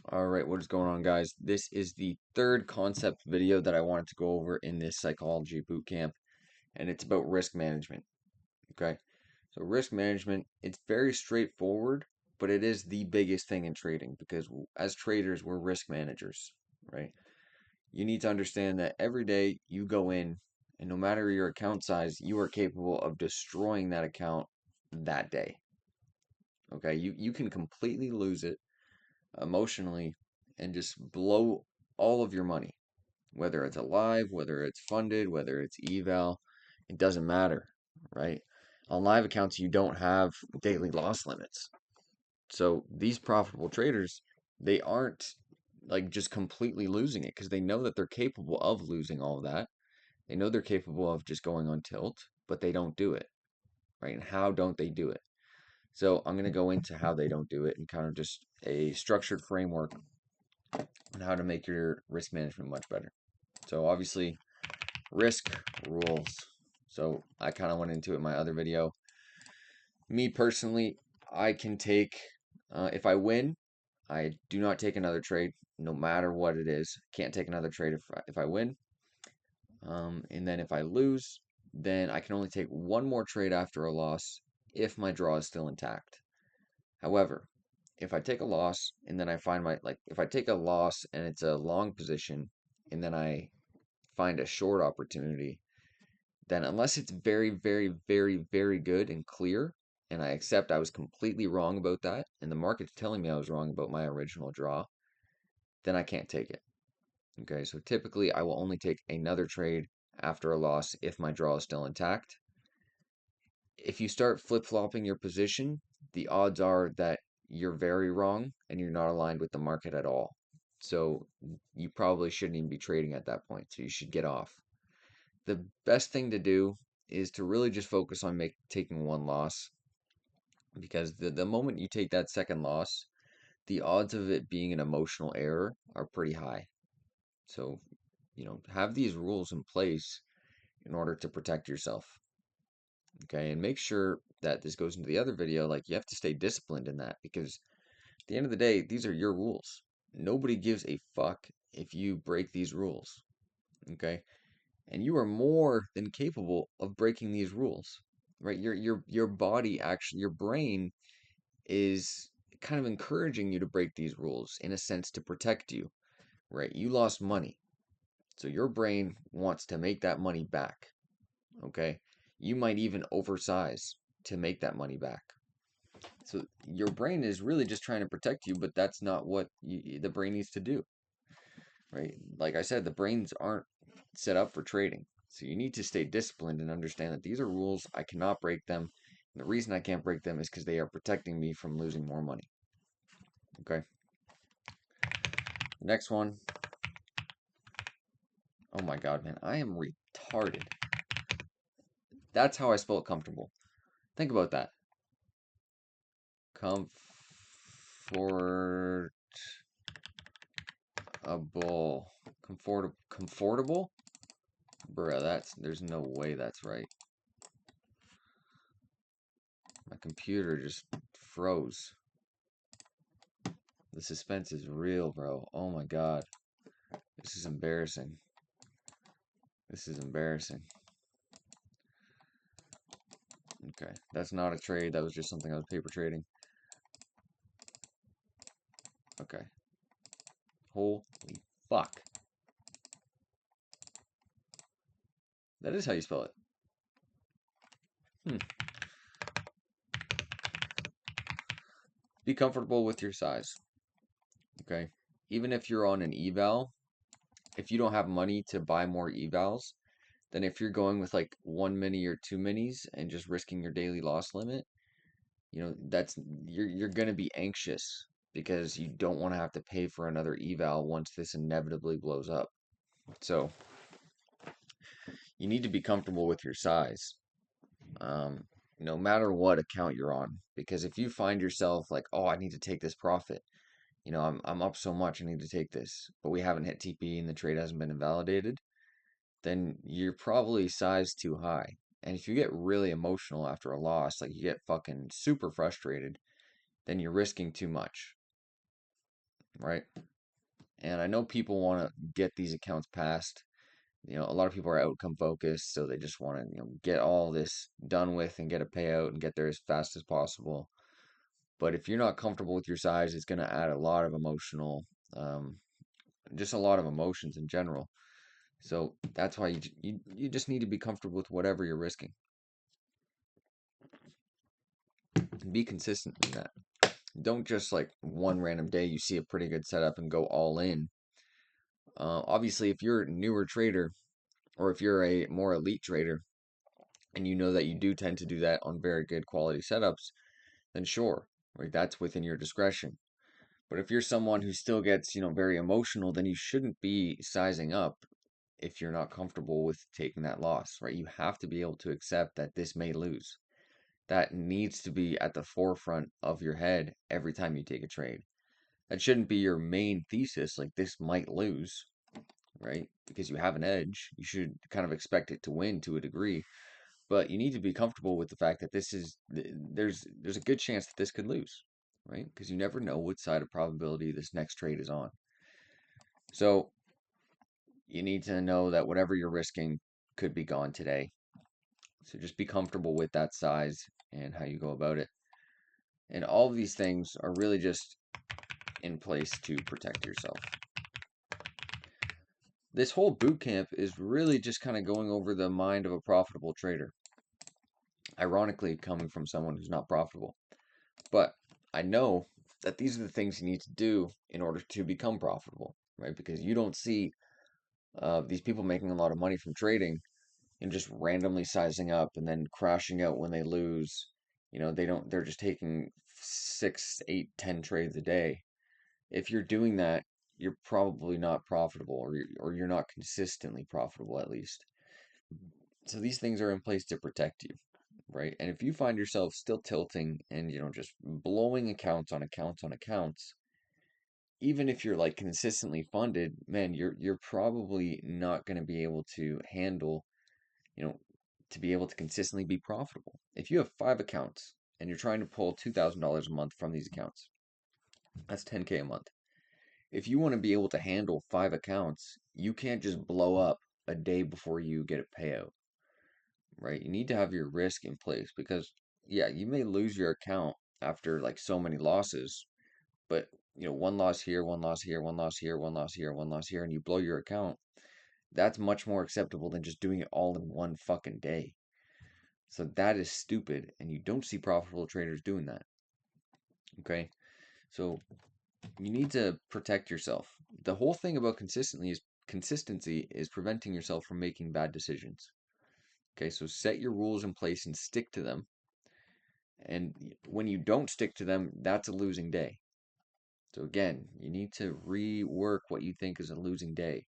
All right, what is going on, guys? This is the third concept video that I wanted to go over in this psychology boot camp, and it's about risk management. Okay, so risk management, it's very straightforward, but it is the biggest thing in trading because as traders, we're risk managers, right? You need to understand that every day you go in, and no matter your account size, you are capable of destroying that account that day. Okay, you can completely lose it emotionally and just blow all of your money, whether it's alive, whether it's funded, whether it's eval, it doesn't matter, right? On live accounts, you don't have daily loss limits. So these profitable traders, they aren't like just completely losing it because they know that they're capable of losing all of that. They know they're capable of just going on tilt, but they don't do it, right? And how don't they do it? So I'm going to go into how they don't do it and kind of just a structured framework on how to make your risk management much better. So obviously, risk rules. So I kind of went into it in my other video. Me personally, I can take, if I win, I do not take another trade, no matter what it is. Can't take another trade if I win. And then if I lose, then I can only take one more trade after a loss if my draw is still intact. However, if I take a loss and then I find if I take a loss and it's a long position and then I find a short opportunity, then unless it's very, very, very, very good and clear, and I accept I was completely wrong about that, and the market's telling me I was wrong about my original draw, then I can't take it. Okay, so typically I will only take another trade after a loss if my draw is still intact. If you start flip-flopping your position, the odds are that you're very wrong and you're not aligned with the market at all. So you probably shouldn't even be trading at that point. So you should get off. The best thing to do is to really just focus on taking one loss because the moment you take that second loss, the odds of it being an emotional error are pretty high. So, have these rules in place in order to protect yourself. Okay, and make sure that this goes into the other video, like you have to stay disciplined in that because at the end of the day, these are your rules. Nobody gives a fuck if you break these rules. Okay? And you are more than capable of breaking these rules. Right? Your body actually your brain is kind of encouraging you to break these rules in a sense to protect you. Right? You lost money. So your brain wants to make that money back. Okay? You might even oversize to make that money back. So your brain is really just trying to protect you, but that's not what the brain needs to do, right? Like I said, the brains aren't set up for trading. So you need to stay disciplined and understand that these are rules. I cannot break them. And the reason I can't break them is because they are protecting me from losing more money. Okay. Next one. Oh my God, man. I am retarded. That's how I spell it comfortable. Think about that. Comfortable. Comfortable? Bruh, there's no way that's right. My computer just froze. The suspense is real, bro. Oh my God. This is embarrassing. This is embarrassing. Okay. That's not a trade. That was just something I was paper trading. Okay. Holy fuck. That is how you spell it. Hmm. Be comfortable with your size. Okay. Even if you're on an eval, if you don't have money to buy more evals, then if you're going with like one mini or two minis and just risking your daily loss limit, that's you're going to be anxious because you don't want to have to pay for another eval once this inevitably blows up. So you need to be comfortable with your size, um, no matter what account you're on, because if you find yourself like, oh, I need to take this profit, I'm up so much, I need to take this, but we haven't hit TP and the trade hasn't been invalidated, then you're probably sized too high. And if you get really emotional after a loss, like you get fucking super frustrated, then you're risking too much. right? And I know people want to get these accounts passed. A lot of people are outcome focused, so they just want to, get all this done with and get a payout and get there as fast as possible. But if you're not comfortable with your size, it's going to add a lot of um, just a lot of emotions in general. So that's why you just need to be comfortable with whatever you're risking. Be consistent in that. Don't just like one random day you see a pretty good setup and go all in. Obviously, if you're a newer trader or if you're a more elite trader and you know that you do tend to do that on very good quality setups, then sure, right? That's within your discretion. But if you're someone who still gets, very emotional, then you shouldn't be sizing up if you're not comfortable with taking that loss, right? You have to be able to accept that this may lose. That needs to be at the forefront of your head every time you take a trade. That shouldn't be your main thesis, like this might lose, right? Because you have an edge. You should kind of expect it to win to a degree, but you need to be comfortable with the fact that there's a good chance that this could lose, right? Because you never know what side of probability this next trade is on. So you need to know that whatever you're risking could be gone today. So just be comfortable with that size and how you go about it. And all of these things are really just in place to protect yourself. This whole boot camp is really just kind of going over the mind of a profitable trader. Ironically, coming from someone who's not profitable. But I know that these are the things you need to do in order to become profitable, right? Because you don't see these people making a lot of money from trading and just randomly sizing up and then crashing out when they lose. They're just taking 6, 8, 10 trades a day. If you're doing that, you're probably not profitable, or you're not consistently profitable at least. So these things are in place to protect you, right? And if you find yourself still tilting and just blowing accounts on accounts on accounts, even if you're like consistently funded, man, you're probably not going to be able to handle, you know, to be able to consistently be profitable. If you have 5 accounts and you're trying to pull $2,000 a month from these accounts, that's 10K a month. If you want to be able to handle 5 accounts, you can't just blow up a day before you get a payout, right? You need to have your risk in place because, yeah, you may lose your account after like so many losses, but one loss here, one loss here, one loss here, one loss here, one loss here, and you blow your account. That's much more acceptable than just doing it all in one fucking day. So that is stupid, and you don't see profitable traders doing that. Okay, so you need to protect yourself. The whole thing about consistency is preventing yourself from making bad decisions. Okay, so set your rules in place and stick to them. And when you don't stick to them, that's a losing day. So again, you need to rework what you think is a losing day.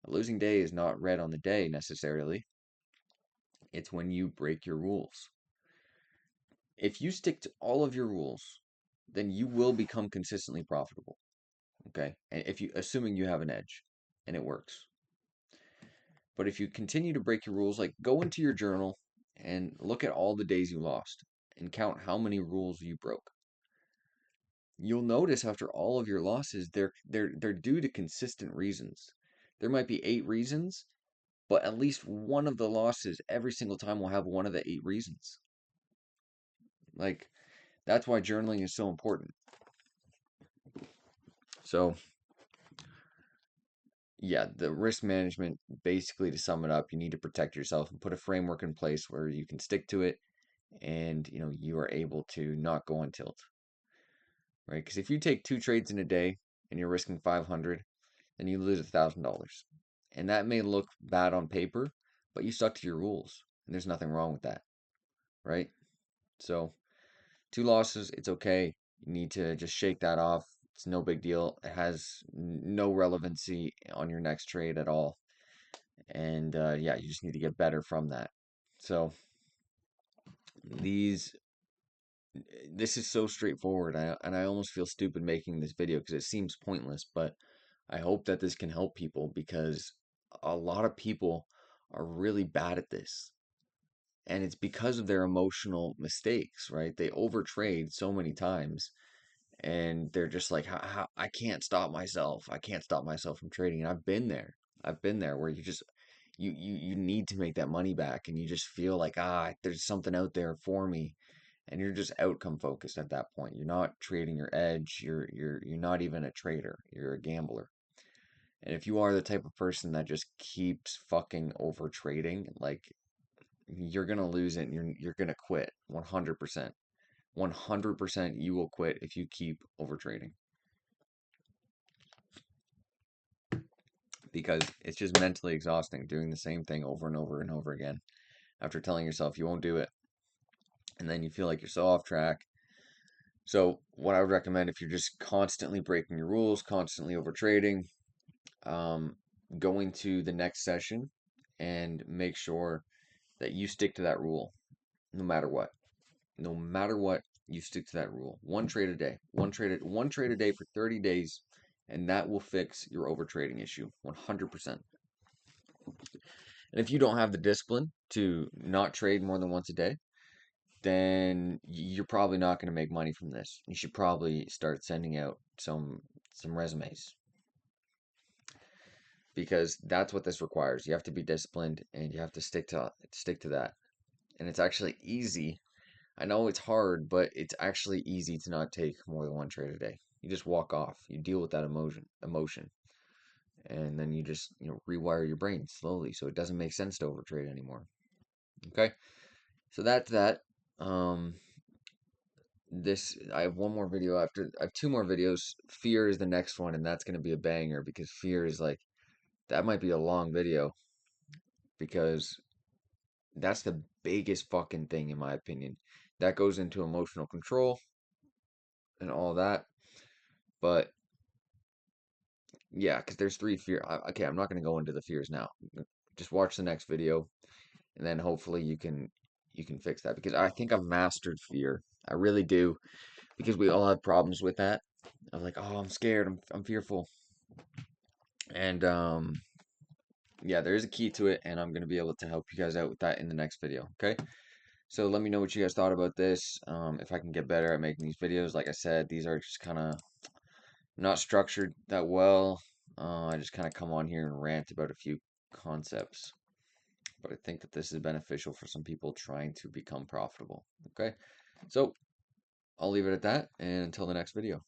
A losing day is not red on the day necessarily. It's when you break your rules. If you stick to all of your rules, then you will become consistently profitable. Okay? And if you assuming you have an edge and it works. But if you continue to break your rules, like go into your journal and look at all the days you lost and count how many rules you broke. You'll notice after all of your losses, they're due to consistent reasons. There might be 8 reasons, but at least one of the losses every single time will have one of the 8 reasons. Like that's why journaling is so important. So yeah, the risk management, basically to sum it up, you need to protect yourself and put a framework in place where you can stick to it and you are able to not go on tilt, right? Because if you take 2 trades in a day and you're risking 500, then you lose $1,000. And that may look bad on paper, but you stuck to your rules and there's nothing wrong with that, right? So 2 losses, it's okay. You need to just shake that off. It's no big deal. It has no relevancy on your next trade at all. And yeah, you just need to get better from that. So these this is so straightforward, and I almost feel stupid making this video because it seems pointless, but I hope that this can help people because a lot of people are really bad at this. And it's because of their emotional mistakes, right? They overtrade so many times and they're just like, how I can't stop myself. I can't stop myself from trading. And I've been there. I've been there where you need to make that money back, and you just feel like, there's something out there for me, and you're just outcome focused at that point. You're not trading your edge. You're not even a trader. You're a gambler. And if you are the type of person that just keeps fucking over trading, like, you're gonna lose it and you're gonna quit 100%. 100% you will quit if you keep over trading, because it's just mentally exhausting doing the same thing over and over and over again after telling yourself you won't do it, and then you feel like you're so off track. So what I would recommend, if you're just constantly breaking your rules, constantly over trading, um, going to the next session and make sure that you stick to that rule no matter what. No matter what, you stick to that rule. One trade a day. One trade a day for 30 days, and that will fix your overtrading issue 100%. And if you don't have the discipline to not trade more than once a day, then you're probably not going to make money from this. You should probably start sending out some resumes, because that's what this requires. You have to be disciplined, and you have to stick to that. And it's actually easy. I know it's hard, but it's actually easy to not take more than one trade a day. You just walk off. You deal with that emotion, and then you just, rewire your brain slowly so it doesn't make sense to overtrade anymore. Okay? So that's that. Um this I have one more video after I have two more videos. Fear is the next one, and that's going to be a banger, because fear is like, that might be a long video, because that's the biggest fucking thing in my opinion. That goes into emotional control and all that. But yeah, because there's three fear. Okay, I'm not going to go into the fears now. Just watch the next video, and then hopefully you can fix that, because I think I've mastered fear. I really do, because we all have problems with that. I'm like, oh, I'm scared. I'm fearful, and yeah, there is a key to it, and I'm going to be able to help you guys out with that in the next video. Okay. So let me know what you guys thought about this. If I can get better at making these videos. Like I said, these are just kind of not structured that well. I just kind of come on here and rant about a few concepts. But I think that this is beneficial for some people trying to become profitable. Okay. So I'll leave it at that, and until the next video.